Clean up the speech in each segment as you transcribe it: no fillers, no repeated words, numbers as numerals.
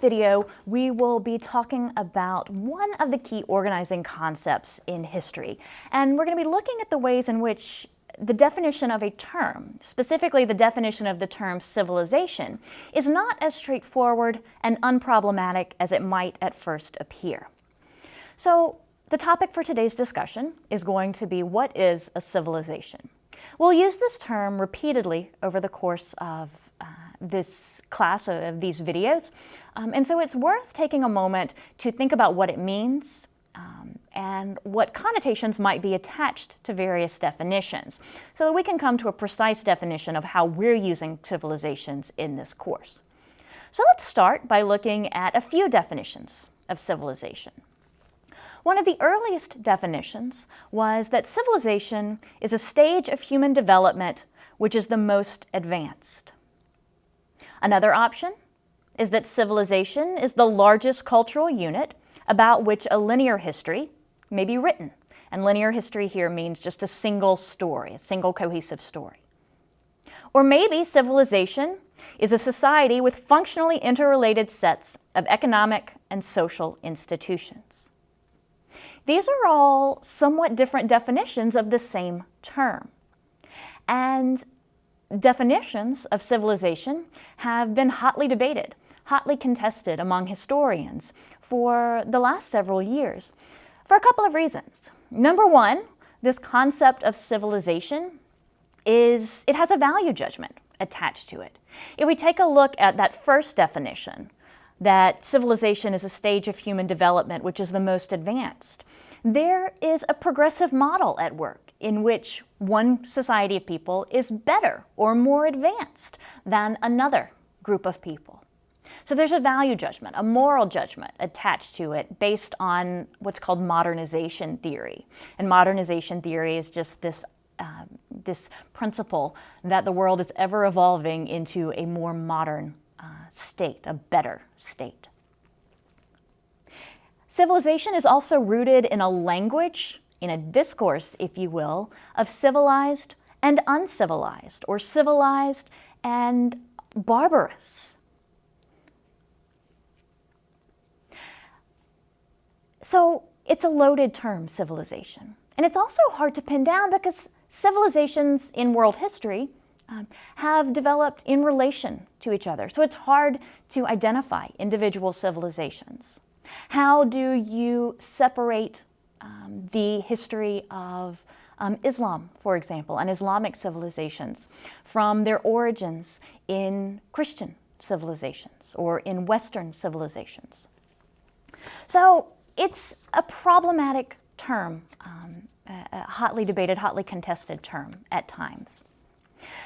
video, we will be talking about one of the key organizing concepts in history. And we're going to be looking at the ways in which the definition of a term, specifically the definition of the term civilization, is not as straightforward and unproblematic as it might at first appear. So the topic for today's discussion is going to be, what is a civilization? We'll use this term repeatedly over the course of this class of these videos, and so it's worth taking a moment to think about what it means and what connotations might be attached to various definitions, so that we can come to a precise definition of how we're using civilizations in this course. So let's start by looking at a few definitions of civilization. One of the earliest definitions was that civilization is a stage of human development which is the most advanced. Another option is that civilization is the largest cultural unit about which a linear history may be written. And linear history here means just a single story, a single cohesive story. Or maybe civilization is a society with functionally interrelated sets of economic and social institutions. These are all somewhat different definitions of the same term. And definitions of civilization have been hotly debated, hotly contested among historians for the last several years for a couple of reasons. Number one, this concept of civilization it has a value judgment attached to it. If we take a look at that first definition, that civilization is a stage of human development which is the most advanced, there is a progressive model at work in which one society of people is better or more advanced than another group of people. So there's a value judgment, a moral judgment attached to it based on what's called modernization theory. And modernization theory is just this principle that the world is ever evolving into a more modern state, a better state. Civilization is also rooted in a language, in a discourse, if you will, of civilized and uncivilized, or civilized and barbarous. So it's a loaded term, civilization. And it's also hard to pin down because civilizations in world history have developed in relation to each other. So it's hard to identify individual civilizations. How do you separate the history of Islam, for example, and Islamic civilizations from their origins in Christian civilizations or in Western civilizations? So it's a problematic term, a hotly debated, hotly contested term at times.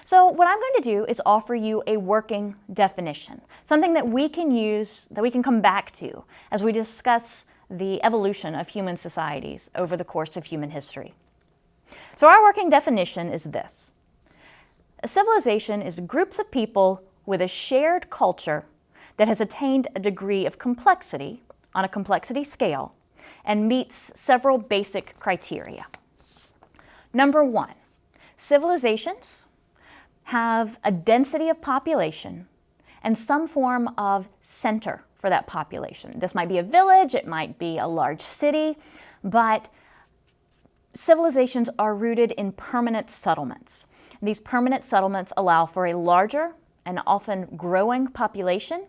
So what I'm going to do is offer you a working definition, something that we can use, that we can come back to as we discuss the evolution of human societies over the course of human history. So our working definition is this. A civilization is groups of people with a shared culture that has attained a degree of complexity on a complexity scale and meets several basic criteria. Number one, civilizations have a density of population and some form of center for that population. This might be a village, it might be a large city, but civilizations are rooted in permanent settlements. These permanent settlements allow for a larger and often growing population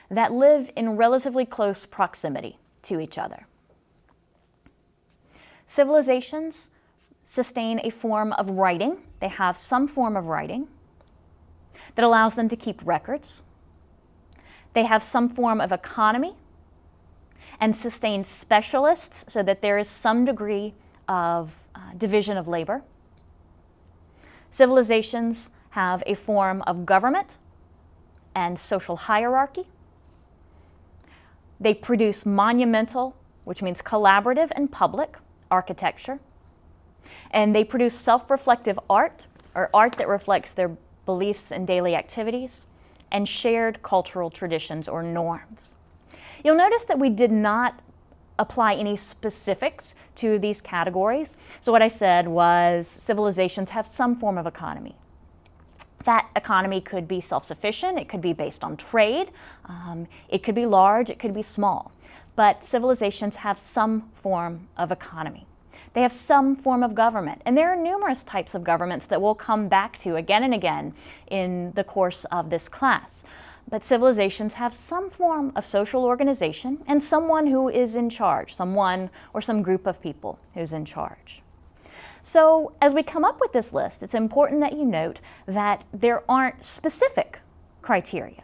that live in relatively close proximity to each other. Civilizations sustain a form of writing. They have some form of writing that allows them to keep records. They have some form of economy and sustain specialists so that there is some degree of division of labor. Civilizations have a form of government and social hierarchy. They produce monumental, which means collaborative and public, architecture. And they produce self-reflective art, or art that reflects their beliefs and daily activities, and shared cultural traditions or norms. You'll notice that we did not apply any specifics to these categories. So what I said was civilizations have some form of economy. That economy could be self-sufficient, it could be based on trade, it could be large, it could be small. But civilizations have some form of economy. They have some form of government, and there are numerous types of governments that we'll come back to again and again in the course of this class. But civilizations have some form of social organization and someone who is in charge, someone or some group of people who's in charge. So as we come up with this list, it's important that you note that there aren't specific criteria.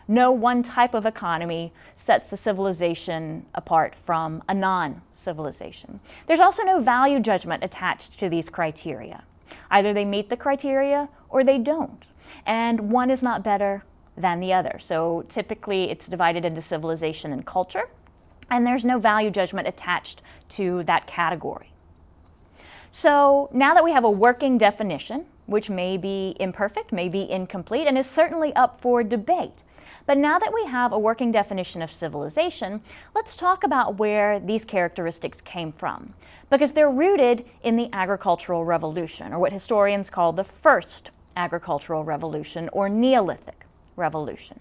No one type of economy sets a civilization apart from a non-civilization. There's also no value judgment attached to these criteria. Either they meet the criteria or they don't. And one is not better than the other. So typically it's divided into civilization and culture, and there's no value judgment attached to that category. So now that we have a working definition, which may be imperfect, may be incomplete, and is certainly up for debate, but now that we have a working definition of civilization, let's talk about where these characteristics came from, because they're rooted in the agricultural revolution, or what historians call the first agricultural revolution, or Neolithic Revolution.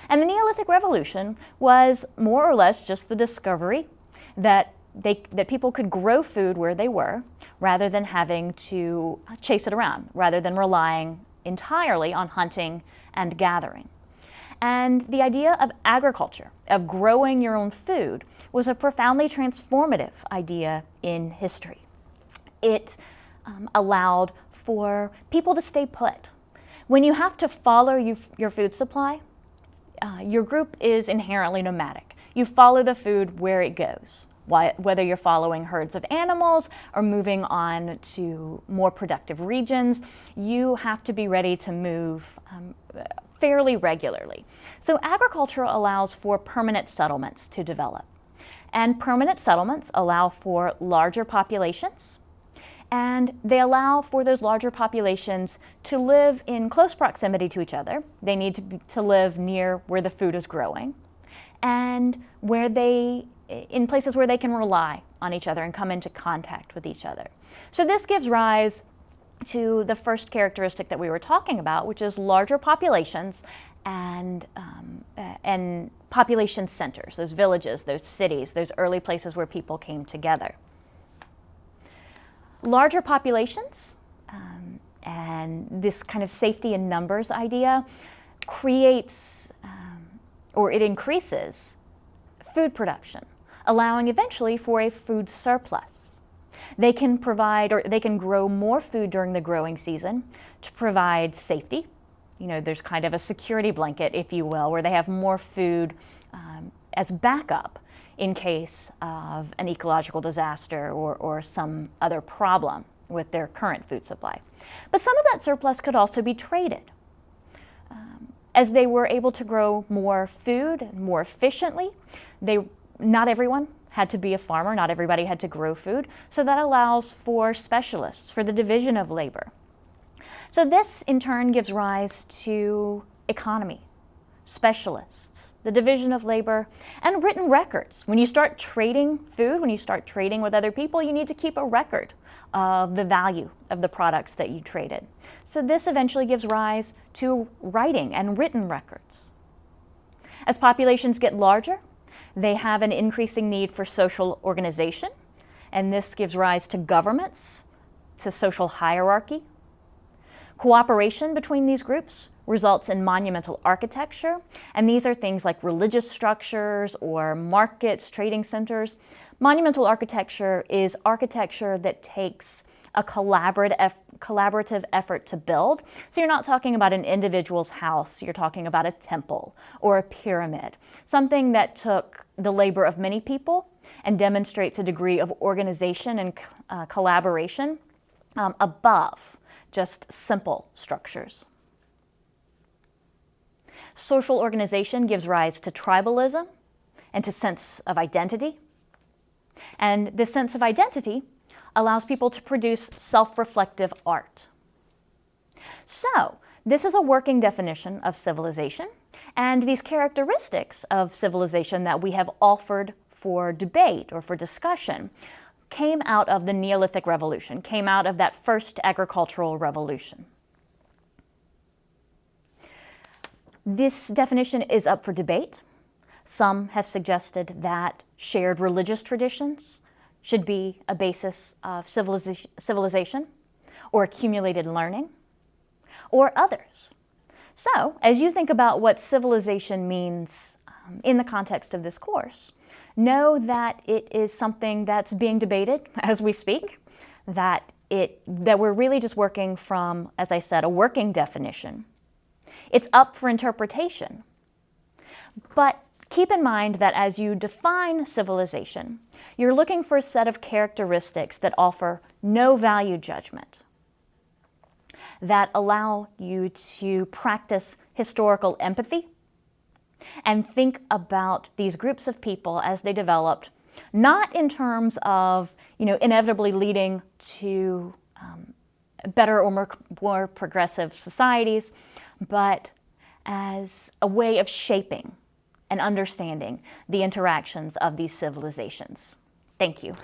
And the Neolithic Revolution was more or less just the discovery that people could grow food where they were rather than having to chase it around, rather than relying entirely on hunting and gathering. And the idea of agriculture, of growing your own food, was a profoundly transformative idea in history. It allowed for people to stay put. When you have to follow your food supply, your group is inherently nomadic. You follow the food where it goes. Whether you're following herds of animals or moving on to more productive regions, you have to be ready to move fairly regularly. So agriculture allows for permanent settlements to develop. And permanent settlements allow for larger populations, and they allow for those larger populations to live in close proximity to each other. They need to live near where the food is growing, and in places where they can rely on each other and come into contact with each other. So this gives rise to the first characteristic that we were talking about, which is larger populations and population centers, those villages, those cities, those early places where people came together. Larger populations and this kind of safety in numbers idea creates or it increases food production, allowing eventually for a food surplus. They can provide, or they can grow more food during the growing season to provide safety. You know, there's kind of a security blanket, if you will, where they have more food as backup in case of an ecological disaster or some other problem with their current food supply. But some of that surplus could also be traded. As they were able to grow more food more efficiently, not everyone had to be a farmer, not everybody had to grow food, so that allows for specialists, for the division of labor. So this in turn gives rise to economy, specialists, the division of labor, and written records. When you start trading food, when you start trading with other people, you need to keep a record of the value of the products that you traded. So this eventually gives rise to writing and written records. As populations get larger, they have an increasing need for social organization, and this gives rise to governments, to social hierarchy. Cooperation between these groups results in monumental architecture, and these are things like religious structures or markets, trading centers. Monumental architecture is architecture that takes a collaborative effort to build. So you're not talking about an individual's house, you're talking about a temple or a pyramid, something that took the labor of many people and demonstrates a degree of organization and collaboration above just simple structures. Social organization gives rise to tribalism and to sense of identity. And this sense of identity allows people to produce self-reflective art. So, this is a working definition of civilization, and these characteristics of civilization that we have offered for debate or for discussion came out of the Neolithic Revolution, came out of that first agricultural revolution. This definition is up for debate. Some have suggested that shared religious traditions should be a basis of civilization or accumulated learning, or others. So, as you think about what civilization means in the context of this course, know that it is something that's being debated as we speak, that we're really just working from, as I said, a working definition. It's up for interpretation. But keep in mind that as you define civilization, you're looking for a set of characteristics that offer no value judgment, that allow you to practice historical empathy and think about these groups of people as they developed, not in terms of, inevitably leading to better or more progressive societies, but as a way of shaping and understanding the interactions of these civilizations. Thank you.